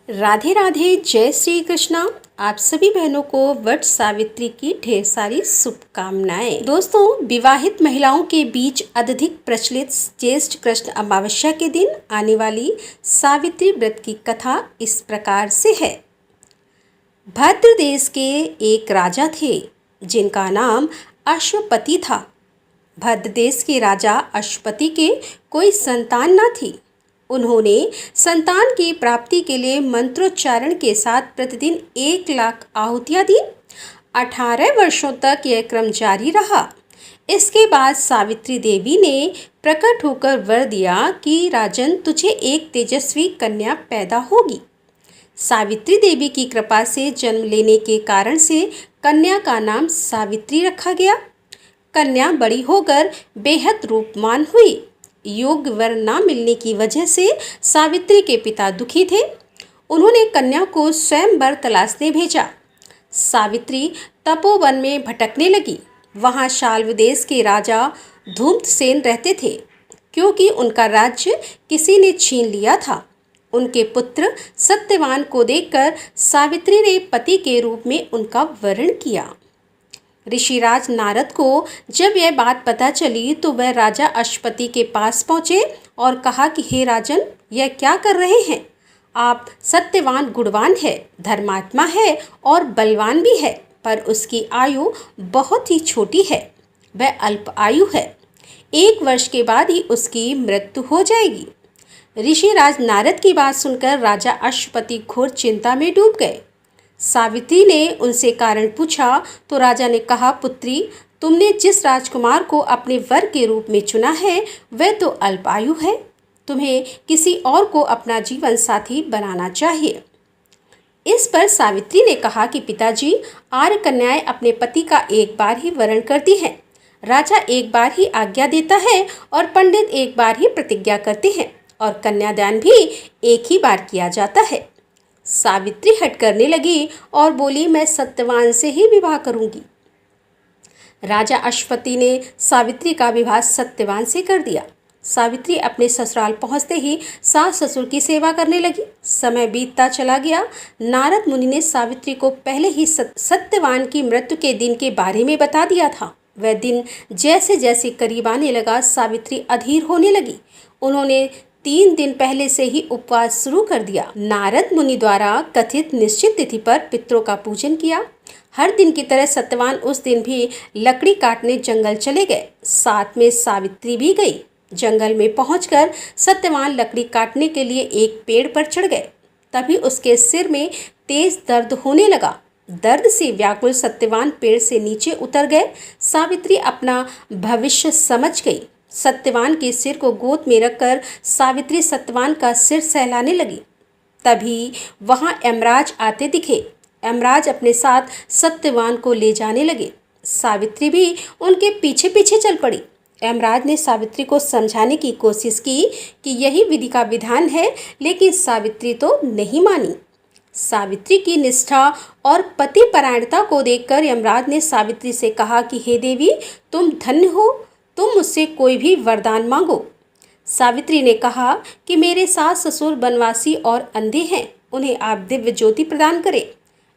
राधे राधे, जय श्री कृष्णा। आप सभी बहनों को वट सावित्री की ढेर सारी शुभकामनाएं। दोस्तों, विवाहित महिलाओं के बीच अत्यधिक प्रचलित ज्येष्ठ कृष्ण अमावस्या के दिन आने वाली सावित्री व्रत की कथा इस प्रकार से है। भद्र देश के एक राजा थे जिनका नाम अश्वपति था। भद्र देश के राजा अश्वपति के कोई संतान न थी। उन्होंने संतान की प्राप्ति के लिए मंत्रोच्चारण के साथ प्रतिदिन 1,00,000 आहुतियाँ दी। 18 वर्षों तक यह क्रम जारी रहा। इसके बाद सावित्री देवी ने प्रकट होकर वर दिया कि राजन, तुझे एक तेजस्वी कन्या पैदा होगी। सावित्री देवी की कृपा से जन्म लेने के कारण से कन्या का नाम सावित्री रखा गया। कन्या बड़ी होकर बेहद रूपवान हुई। योग्य वर न मिलने की वजह से सावित्री के पिता दुखी थे। उन्होंने कन्या को स्वयं वर तलाशने भेजा। सावित्री तपोवन में भटकने लगी। वहाँ शाल्व देश के राजा धूम्रसेन रहते थे, क्योंकि उनका राज्य किसी ने छीन लिया था। उनके पुत्र सत्यवान को देखकर सावित्री ने पति के रूप में उनका वरण किया। ऋषिराज नारद को जब यह बात पता चली तो वह राजा अश्वपति के पास पहुँचे और कहा कि हे राजन, यह क्या कर रहे हैं आप? सत्यवान गुणवान है, धर्मात्मा है और बलवान भी है, पर उसकी आयु बहुत ही छोटी है। वह अल्प आयु है। 1 वर्ष के बाद ही उसकी मृत्यु हो जाएगी। ऋषिराज नारद की बात सुनकर राजा अश्वपति घोर चिंता में डूब गए। सावित्री ने उनसे कारण पूछा तो राजा ने कहा, पुत्री, तुमने जिस राजकुमार को अपने वर के रूप में चुना है वह तो अल्पायु है। तुम्हें किसी और को अपना जीवन साथी बनाना चाहिए। इस पर सावित्री ने कहा कि पिताजी, आर्य कन्याएं अपने पति का एक बार ही वरण करती हैं। राजा एक बार ही आज्ञा देता है और पंडित एक बार ही प्रतिज्ञा करते हैं और कन्यादान भी एक ही बार किया जाता है। सावित्री हट करने लगी और बोली, मैं सत्यवान से ही विवाह करूंगी। राजा अश्वपति ने सावित्री का विवाह सत्यवान से कर दिया। सावित्री अपने ससुराल पहुंचते ही सास ससुर की सेवा करने लगी। समय बीतता चला गया। नारद मुनि ने सावित्री को पहले ही सत्यवान की मृत्यु के दिन के बारे में बता दिया था। वह दिन जैसे जैसे करीब आने लगा, सावित्री अधीर होने लगी। उन्होंने 3 दिन पहले से ही उपवास शुरू कर दिया। नारद मुनि द्वारा कथित निश्चित तिथि पर पितरों का पूजन किया। हर दिन की तरह सत्यवान उस दिन भी लकड़ी काटने जंगल चले गए। साथ में सावित्री भी गई। जंगल में पहुंचकर सत्यवान लकड़ी काटने के लिए एक पेड़ पर चढ़ गए। तभी उसके सिर में तेज दर्द होने लगा। दर्द से व्याकुल सत्यवान पेड़ से नीचे उतर गए। सावित्री अपना भविष्य समझ गई। सत्यवान के सिर को गोद में रखकर सावित्री सत्यवान का सिर सहलाने लगी। तभी वहाँ यमराज आते दिखे। यमराज अपने साथ सत्यवान को ले जाने लगे। सावित्री भी उनके पीछे पीछे चल पड़ी। यमराज ने सावित्री को समझाने की कोशिश की कि यही विधि का विधान है, लेकिन सावित्री तो नहीं मानी। सावित्री की निष्ठा और पति परायणता को देखकर यमराज ने सावित्री से कहा कि हे देवी, तुम धन्य हो, तुम मुझसे कोई भी वरदान मांगो। सावित्री ने कहा कि मेरे सास ससुर बनवासी और अंधे हैं, उन्हें आप दिव्य ज्योति प्रदान करें।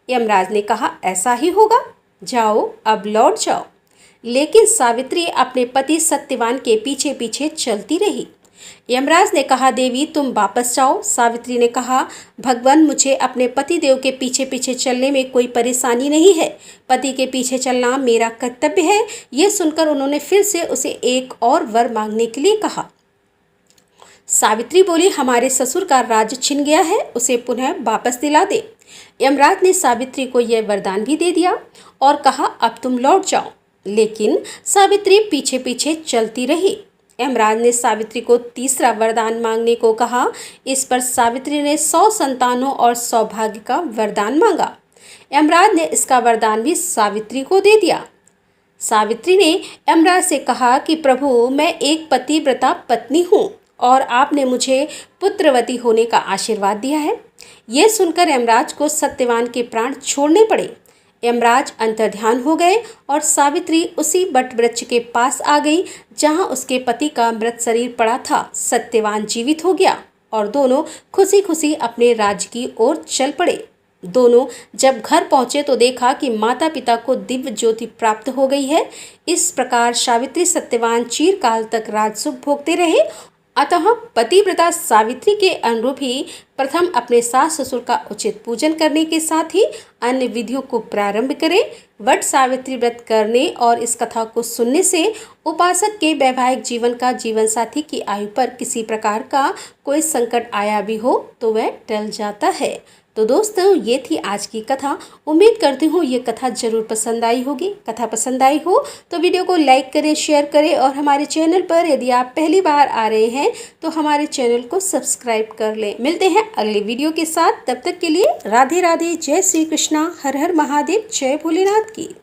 यमराज ने कहा, ऐसा ही होगा, जाओ अब लौट जाओ। लेकिन सावित्री अपने पति सत्यवान के पीछे पीछे चलती रही। यमराज ने कहा, देवी तुम वापस जाओ। सावित्री ने कहा, भगवान, मुझे अपने पति देव के पीछे पीछे चलने में कोई परेशानी नहीं है। पति के पीछे चलना मेरा कर्तव्य है। यह सुनकर उन्होंने फिर से उसे एक और वर मांगने के लिए कहा। सावित्री बोली, हमारे ससुर का राज्य छिन गया है, उसे पुनः वापस दिला दे। यमराज ने सावित्री को यह वरदान भी दे दिया और कहा, अब तुम लौट जाओ। लेकिन सावित्री पीछे पीछे चलती रही। यमराज ने सावित्री को तीसरा वरदान मांगने को कहा। इस पर सावित्री ने 100 संतानों और सौभाग्य का वरदान मांगा। यमराज ने इसका वरदान भी सावित्री को दे दिया। सावित्री ने यमराज से कहा कि प्रभु, मैं एक पतिव्रता पत्नी हूँ और आपने मुझे पुत्रवती होने का आशीर्वाद दिया है। यह सुनकर यमराज को सत्यवान के प्राण छोड़ने पड़े। यमराज अंतर्ध्यान हो गए और सावित्री उसी बट वृक्ष के पास आ गई जहां उसके पति का मृत शरीर पड़ा था। सत्यवान जीवित हो गया। और दोनों खुशी खुशी अपने राज्य की ओर चल पड़े। दोनों जब घर पहुंचे तो देखा कि माता पिता को दिव्य ज्योति प्राप्त हो गई है। इस प्रकार सावित्री सत्यवान चिरकाल तक राजसुख भोगते रहे। अतः पतिव्रता सावित्री के अनुरूप ही प्रथम अपने सास ससुर का उचित पूजन करने के साथ ही अन्य विधियों को प्रारंभ करें। वट सावित्री व्रत करने और इस कथा को सुनने से उपासक के वैवाहिक जीवन का जीवन साथी की आयु पर किसी प्रकार का कोई संकट आया भी हो तो वह टल जाता है। तो दोस्तों, ये थी आज की कथा। उम्मीद करती हूँ ये कथा जरूर पसंद आई होगी। कथा पसंद आई हो तो वीडियो को लाइक करें, शेयर करें और हमारे चैनल पर यदि आप पहली बार आ रहे हैं तो हमारे चैनल को सब्सक्राइब कर लें। मिलते हैं अगले वीडियो के साथ, तब तक के लिए राधे राधे, जय श्री कृष्णा, हर हर महादेव, जय भोलेनाथ की।